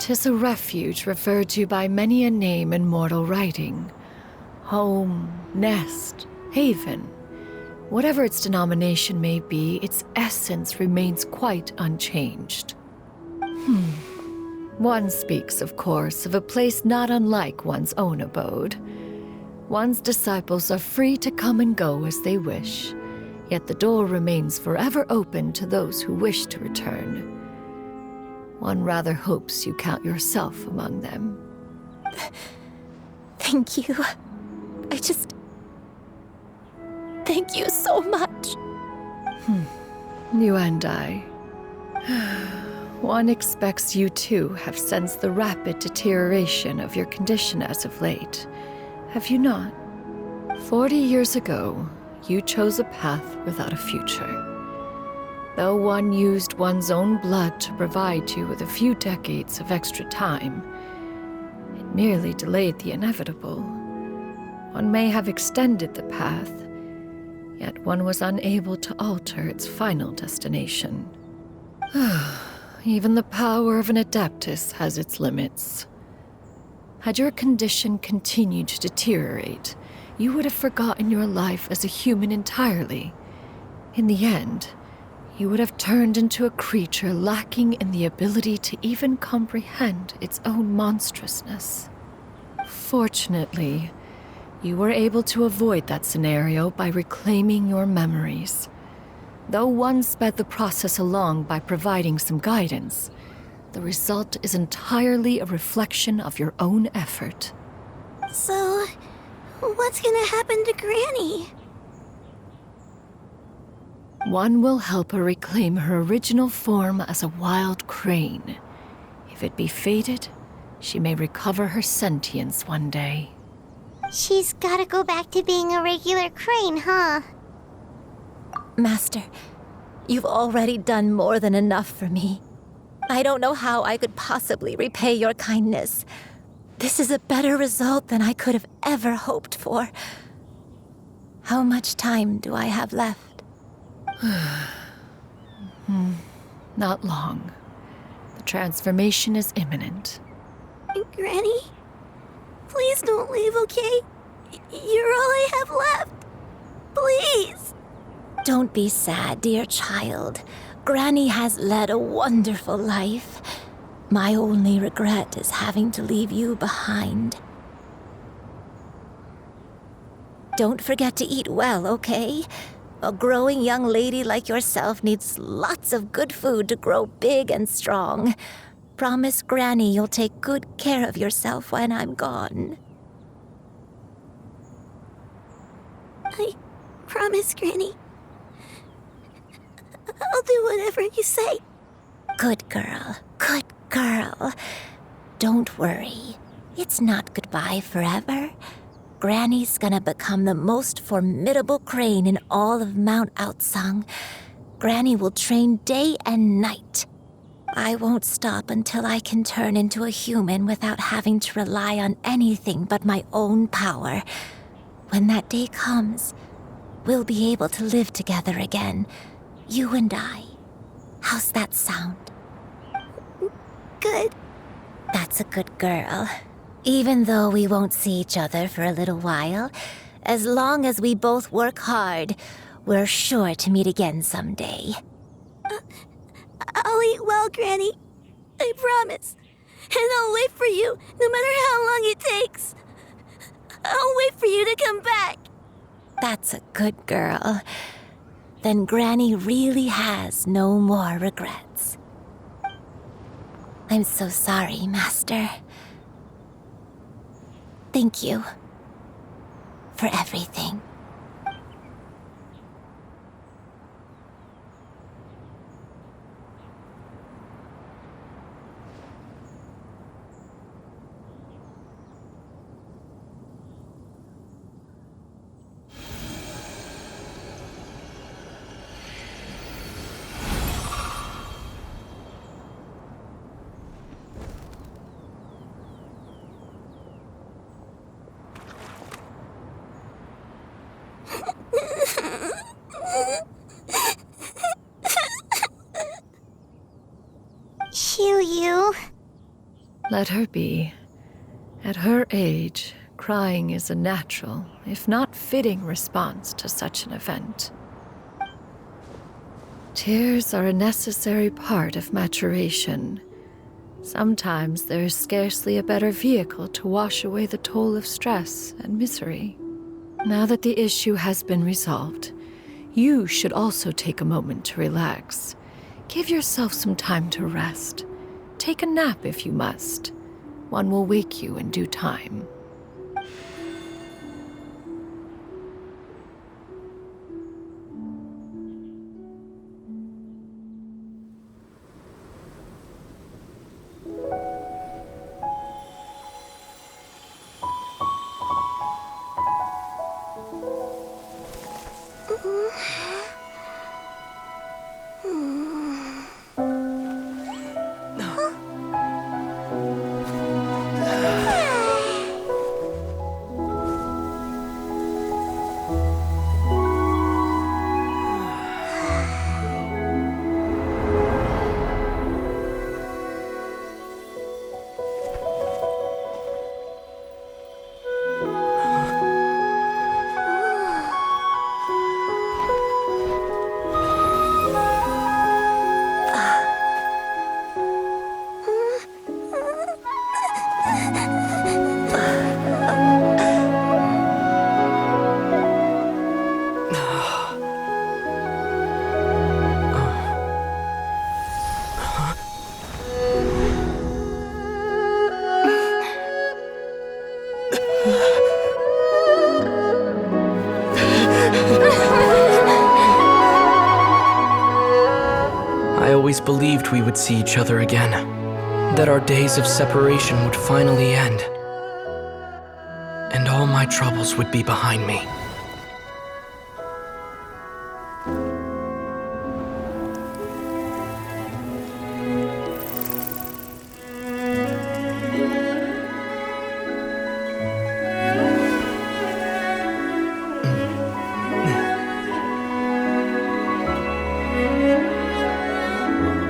'Tis a refuge referred to by many a name in mortal writing. Home, nest, haven. Whatever its denomination may be, its essence remains quite unchanged. One speaks, of course, of a place not unlike one's own abode. One's disciples are free to come and go as they wish, yet the door remains forever open to those who wish to return. One rather hopes you count yourself among them. Thank you. Thank you so much. You and I. One expects you too have sensed the rapid deterioration of your condition as of late. Have you not? 40 years ago, you chose a path without a future. Though one used one's own blood to provide you with a few decades of extra time, it merely delayed the inevitable. One may have extended the path, yet one was unable to alter its final destination. Even the power of an adeptus has its limits. Had your condition continued to deteriorate, you would have forgotten your life as a human entirely. In the end, you would have turned into a creature lacking in the ability to even comprehend its own monstrousness. Fortunately, you were able to avoid that scenario by reclaiming your memories. Though one sped the process along by providing some guidance, the result is entirely a reflection of your own effort. So, what's gonna happen to Granny? One will help her reclaim her original form as a wild crane. If it be fated, she may recover her sentience one day. She's gotta go back to being a regular crane, huh? Master, you've already done more than enough for me. I don't know how I could possibly repay your kindness. This is a better result than I could have ever hoped for. How much time do I have left? Not long. The transformation is imminent. Granny? Please don't leave, okay? You're all I have left. Please! Don't be sad, dear child. Granny has led a wonderful life. My only regret is having to leave you behind. Don't forget to eat well, okay? A growing young lady like yourself needs lots of good food to grow big and strong. Promise Granny you'll take good care of yourself when I'm gone. I promise, Granny. I'll do whatever you say. Good girl, good girl. Don't worry. It's not goodbye forever. Granny's gonna become the most formidable crane in all of Mount Outsung. Granny will train day and night. I won't stop until I can turn into a human without having to rely on anything but my own power. When that day comes, we'll be able to live together again, you and I. How's that sound? Good. That's a good girl. Even though we won't see each other for a little while, as long as we both work hard, we're sure to meet again someday. I'll eat well, Granny. I promise. And I'll wait for you, no matter how long it takes. I'll wait for you to come back. That's a good girl. Then Granny really has no more regrets. I'm so sorry, Master. Thank you for everything. Shiryu, Let her be. At her age, crying is a natural, if not fitting, response to such an event. Tears are a necessary part of maturation. Sometimes there is scarcely a better vehicle to wash away the toll of stress and misery. Now that the issue has been resolved, you should also take a moment to relax. Give yourself some time to rest. Take a nap if you must. One will wake you in due time. I always believed we would see each other again, that our days of separation would finally end, and all my troubles would be behind me.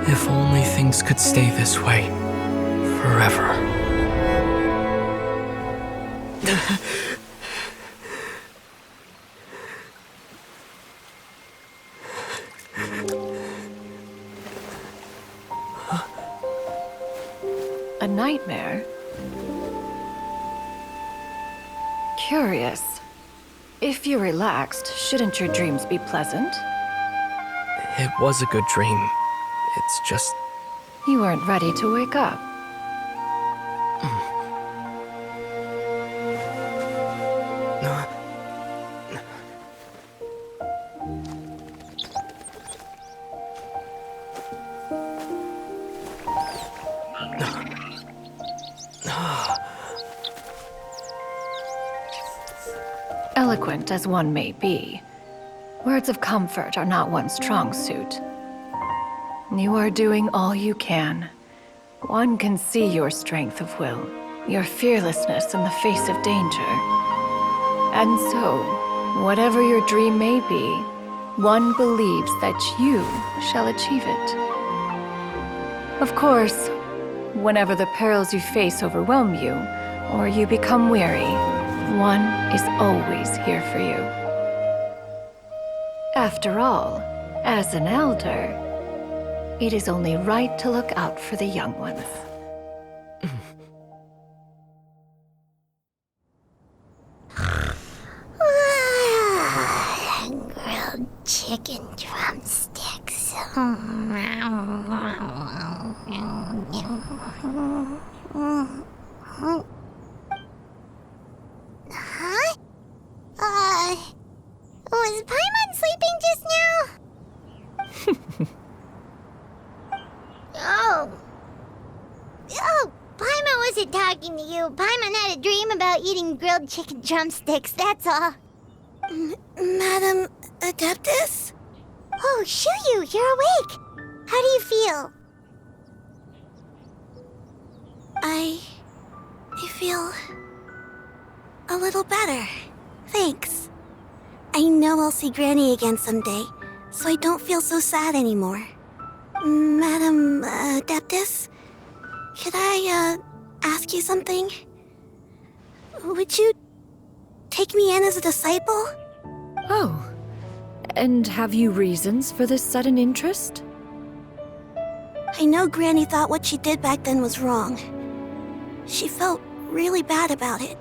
If only things could stay this way forever. A nightmare? Curious. If you're relaxed, shouldn't your dreams be pleasant? It was a good dream. It's just... You weren't ready to wake up. Eloquent as one may be, words of comfort are not one's strong suit. You are doing all you can. One can see your strength of will, your fearlessness in the face of danger. And so, whatever your dream may be, one believes that you shall achieve it. Of course, whenever the perils you face overwhelm you, or you become weary, one is always here for you. After all, as an elder, it is only right to look out for the young ones. Grilled chicken drumsticks. Huh? Was Paimon sleeping just now? Oh, Paimon wasn't talking to you. Paimon had a dream about eating grilled chicken drumsticks, that's all. Madam Adeptus? Oh, Shuyu, you're awake. How do you feel? I feel a little better. Thanks. I know I'll see Granny again someday, so I don't feel so sad anymore. Madam Adeptus, could I, ask you something? Would you take me in as a disciple? Oh, and have you reasons for this sudden interest? I know Granny thought what she did back then was wrong. She felt really bad about it.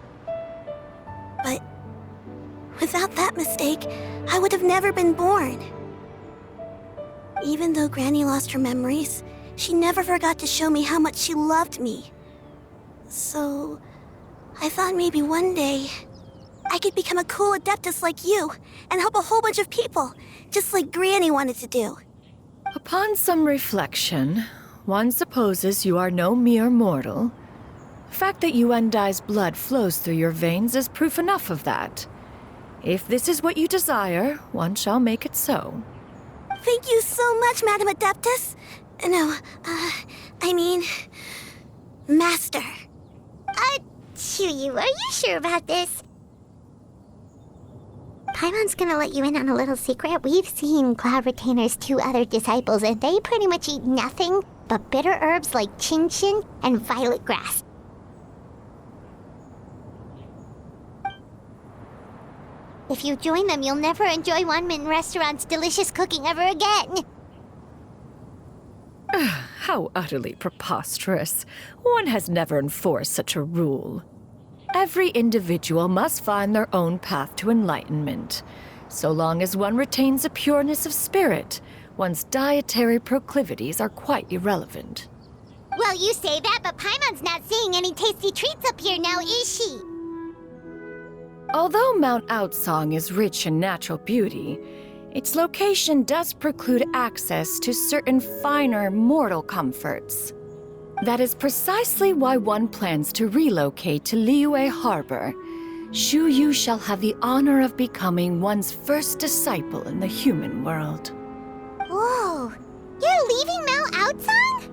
But without that mistake, I would have never been born. Even though Granny lost her memories, she never forgot to show me how much she loved me. So, I thought maybe one day I could become a cool Adeptus like you and help a whole bunch of people, just like Granny wanted to do. Upon some reflection, one supposes you are no mere mortal. The fact that Yuendai's blood flows through your veins is proof enough of that. If this is what you desire, one shall make it so. Thank you so much, Madam Adeptus. No, I mean, Master. Chuyu, are you sure about this? Paimon's gonna let you in on a little secret. We've seen Cloud Retainer's 2 other disciples, and they pretty much eat nothing but bitter herbs like Genshin and violet grass. If you join them, you'll never enjoy Wanmin Restaurant's delicious cooking ever again. How utterly preposterous. One has never enforced such a rule. Every individual must find their own path to enlightenment. So long as one retains a pureness of spirit, one's dietary proclivities are quite irrelevant. Well, you say that, but Paimon's not seeing any tasty treats up here now, is she? Although Mount Outsong is rich in natural beauty, its location does preclude access to certain finer mortal comforts. That is precisely why one plans to relocate to Liyue Harbor. Shu Yu shall have the honor of becoming one's first disciple in the human world. Whoa! You're leaving Mount Outsong?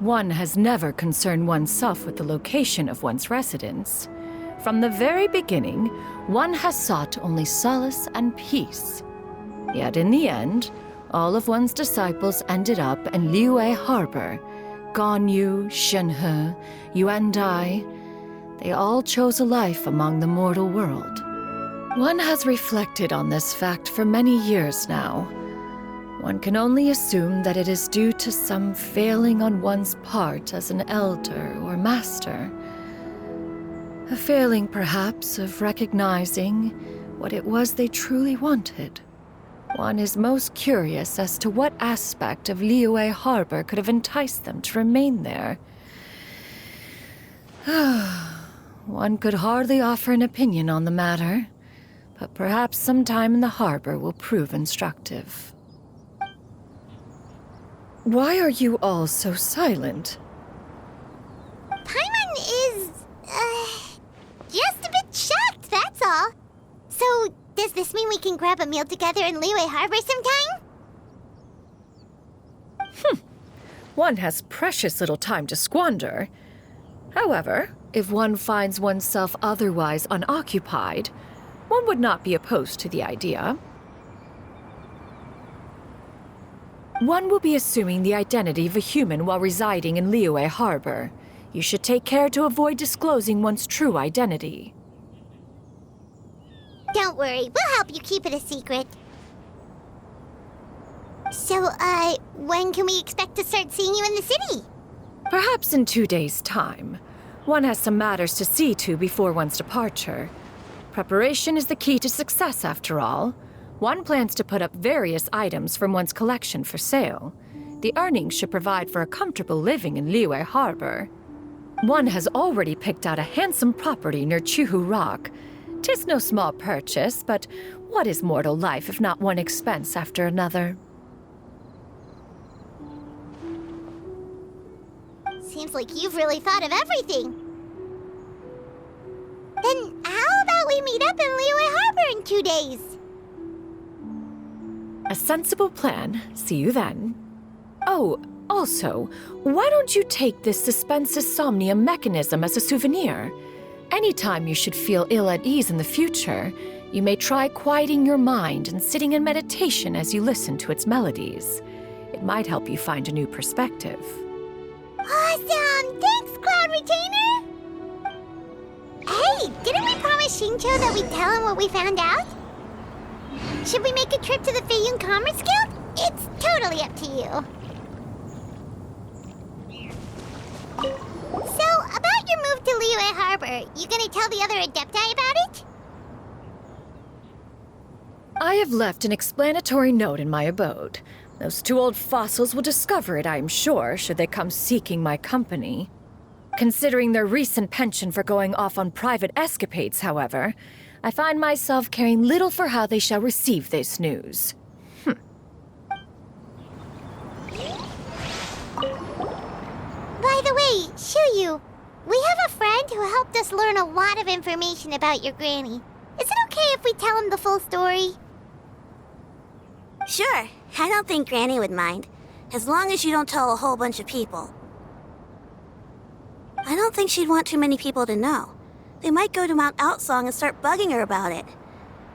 One has never concerned oneself with the location of one's residence. From the very beginning, one has sought only solace and peace. Yet in the end, all of one's disciples ended up in Liyue Harbor. Ganyu, Shenhe, Yuendai, they all chose a life among the mortal world. One has reflected on this fact for many years now. One can only assume that it is due to some failing on one's part as an elder or master. A failing, perhaps, of recognizing what it was they truly wanted. One is most curious as to what aspect of Liyue Harbor could have enticed them to remain there. One could hardly offer an opinion on the matter, but perhaps some time in the harbor will prove instructive. Why are you all so silent? Paimon is, just a bit shocked, that's all. So, does this mean we can grab a meal together in Liyue Harbor sometime? One has precious little time to squander. However, if one finds oneself otherwise unoccupied, one would not be opposed to the idea. One will be assuming the identity of a human while residing in Liyue Harbor. You should take care to avoid disclosing one's true identity. Don't worry, we'll help you keep it a secret. So, when can we expect to start seeing you in the city? Perhaps in 2 days' time. One has some matters to see to before one's departure. Preparation is the key to success, after all. One plans to put up various items from one's collection for sale. The earnings should provide for a comfortable living in Liyue Harbor. One has already picked out a handsome property near Chuhu Rock. 'Tis no small purchase, but what is mortal life if not one expense after another? Seems like you've really thought of everything. Then how about we meet up in Liyue Harbor in 2 days? A sensible plan. See you then. Oh, also, why don't you take this suspensus somnium mechanism as a souvenir? Anytime you should feel ill at ease in the future, you may try quieting your mind and sitting in meditation as you listen to its melodies. It might help you find a new perspective. Awesome! Thanks, Cloud bad retainer? Hey, didn't we promise Shincho that we'd tell him what we found out? Should we make a trip to the Feiyun Commerce Guild? It's totally up to you. So, about your move to Liyue Harbor, you gonna tell the other Adepti about it? I have left an explanatory note in my abode. Those two old fossils will discover it, I am sure, should they come seeking my company. Considering their recent penchant for going off on private escapades, however, I find myself caring little for how they shall receive this news. By the way, Shuyu, we have a friend who helped us learn a lot of information about your granny. Is it okay if we tell him the full story? Sure, I don't think Granny would mind, as long as you don't tell a whole bunch of people. I don't think she'd want too many people to know. They might go to Mount Outsong and start bugging her about it.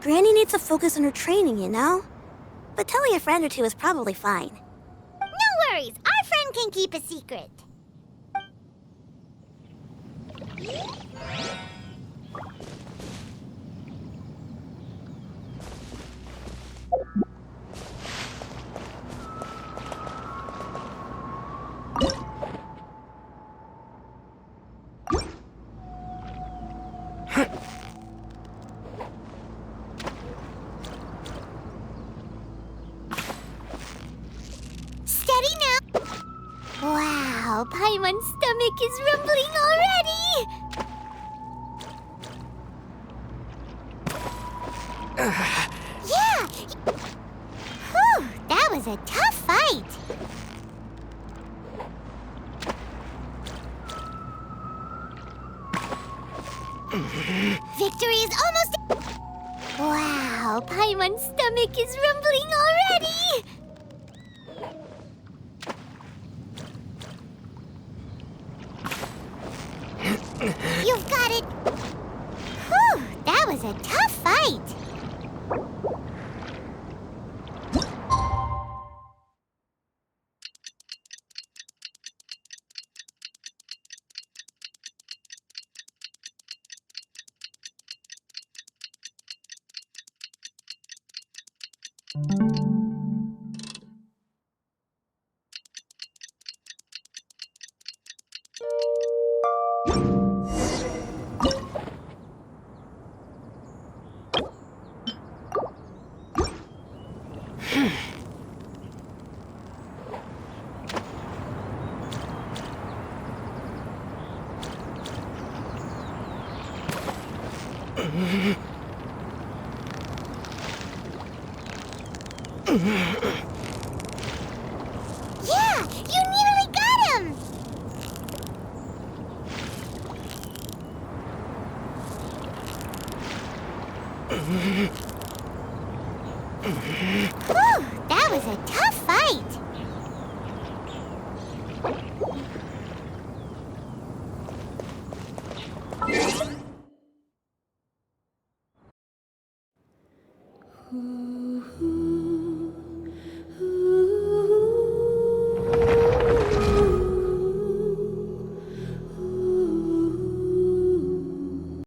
Granny needs to focus on her training, you know? But telling a friend or two is probably fine. No worries, our friend can keep a secret. Steady now. Wow, Paimon's stomach is rumbling already. Yeah. Whew, that was a tough fight. Victory is almost... Wow, Paimon's stomach is rumbling already! You've got it! Whew, that was a tough fight! Yeah, you nearly got him! Whew, that was a tough fight!